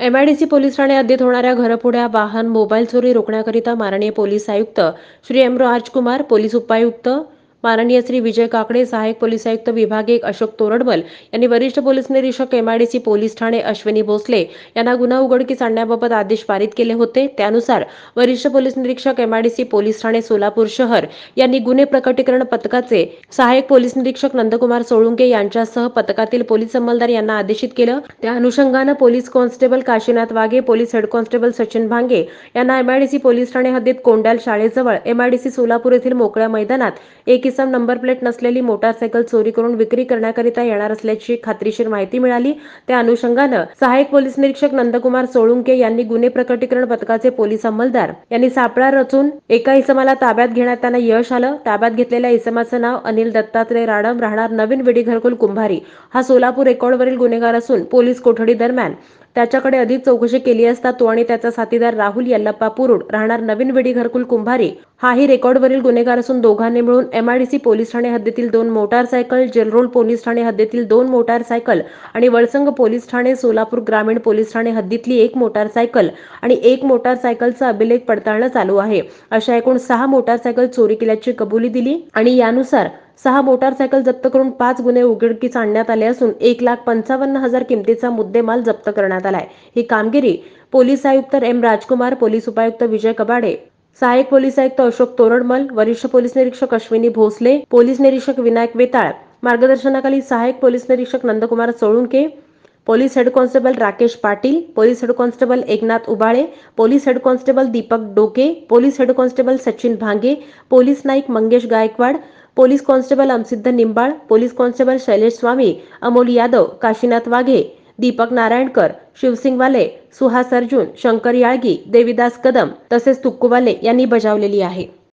MIDC police Thane हद्दीत होणाऱ्या घरफोड्या, वाहन, मोबाईल चोरी रोखण्याकरिता माननीय पोलीस आयुक्त श्री एम. राजकुमार, पोलीस उपायुक्त माननीय श्री विजय काकडे, सहाय्यक पोलीस आयुक्त विभाग 1 अशोक तोरडमल यांनी वरिष्ठ पोलीस निरीक्षक एमआयडीसी पोलीस ठाणे अश्विनी भोसले यांना गुन्हा उघडकीस आणण्याबाबत आदेश पारित केले होते. त्यानुसार वरिष्ठ पोलीस निरीक्षक एमआयडीसी पोलीस ठाणे सोलापूर शहर यांनी गुन्हे प्रकटीकरण पथकाचे सहाय्यक पोलीस निरीक्षक नंदकुमार सोळुंके यांच्यासह पथकातील पोलीस अंमलदार यांना आदेशित केलं. त्या अनुषंगानं police constable Kashinath Waghe, police head constable Sachin Bhange यांना एमआयडीसी पोलीस ठाणे हद्दीत कोंडाल शाळेजवळ एमआयडीसी सोलापूर येथील मोकळ्या मैदानात एक इसम नंबर प्लेट नसलेली मोटारसायकल चोरी करून विक्री करण्याकरिता येणार असल्याची खात्रीशीर माहिती मिळाली. त्या अनुषंगानं सहाय्यक पोलीस निरीक्षक नंदकुमार सोळुंके यांनी गुन्हे प्रकटीकरण पथकाचे पोलीस अंमलदार यांनी सापळा रचून एका इसमाला ताब्यात घेण्यात त्यांना यश आलं. ताब्यात घेतलेल्या इसमाचं नाव अनिल दत्तात्रय राडम, राहणार नवीन विडी घरकुल कुंभारी. हा सोलापूर रेकॉर्डवरील गुन्हेगार असून पोलीस कोठडी दरम्यान त्याच्याकडे अधिक चौकशी केली असता तो आणि त्याचा साथीदार राहुल यल्लप्पा पुरुड, राहणार नवीन विडी घरकुल कुंभारी, हाही रेकॉर्डवरील गुन्हेगार असून दोघांनी मिळून एमआयडीसी पोलीस ठाणे हद्दीतील 2 मोटारसायकल, जेलरोड पोलीस ठाणे हद्दीतील 2 मोटारसायकल आणि वळसंग पोलीस ठाणे, सोलापूर ग्रामीण पोलीस ठाणे हद्दीतली 1 मोटारसायकल आणि 1 मोटारसायकलचा अभिलेख पडताळणं चालू आहे. अशा एकूण 6 मोटारसायकल चोरी केल्याची कबुली दिली आणि यानुसार 6 मोटारसायकल जप्त करून 5 गुन्हे उघडकीस आणण्यात आले असून 1,55,000 किमतीचा मुद्देमाल जप्त करण्यात आलाय. ही कामगिरी पोलीस आयुक्त एम. राजकुमार, पोलीस उपायुक्त विजय कबाडे, सहाय्यक पोलीस आयुक्त अशोक तोरडमल, वरिष्ठ पोलीस निरीक्षक अश्विनी भोसले, पोलीस निरीक्षक विनायक वेताळ मार्गदर्शनाखाली सहाय्यक पोलीस निरीक्षक Nandkumar Solunke, police head constable Rakesh Patil, police head constable Eknath Ubale, police head constable Deepak Doke, police head constable Sachin Bhange, police Naik Mangesh Gaikwad, police constable Amsiddha Nimbal, police constable Shailesh Swami, Amol Yadav, Kashinath Waghe, Deepak Narayankar, Shivsing Wale, Suhas Arjun, Shankar Yalagi, Devidas Kadam तसेच तुक्कूवाले यांनी बजावलेली आहे.